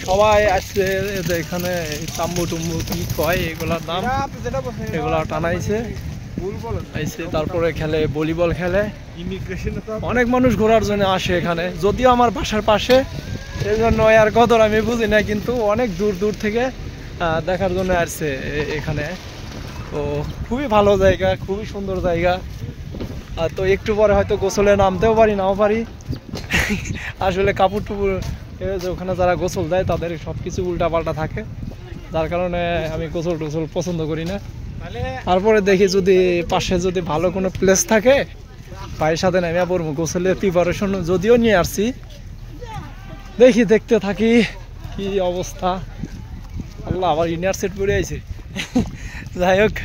সবাই আসছে এখানে তাম্বু টুম্বু কি কয় এগুলার নাম, এগুলা টানাইছে আইছে, তারপরে খেলে ভলিবল খেলে। অনেক মানুষ ঘোরার জন্য আসে এখানে, যদিও আমার বাসার পাশে, সেই জন্য আর কদর আমি বুঝি না, কিন্তু অনেক দূর দূর থেকে দেখার জন্য আসছে এখানে। তো খুবই ভালো জায়গা, খুবই সুন্দর জায়গা। তো একটু পরে হয়তো গোসলে নামতেও পারি, নাও পারি। আসলে কাপড় টুপড় ওখানে যারা গোসল দেয় তাদের সব কিছু উল্টা পাল্টা থাকে, যার কারণে আমি গোসল টোসল পছন্দ করি না। তারপরে দেখি যদি পাশে যদি ভালো কোনো প্লেস থাকে ভাইয়ের সাথে নেমে পড়বো। গোসলের প্রিপারেশন যদিও নিয়ে আসছি, দেখি দেখতে থাকি কি অবস্থা। আল্লাহ, আবার ইনার সেট পরে আইছে। যাই হোক,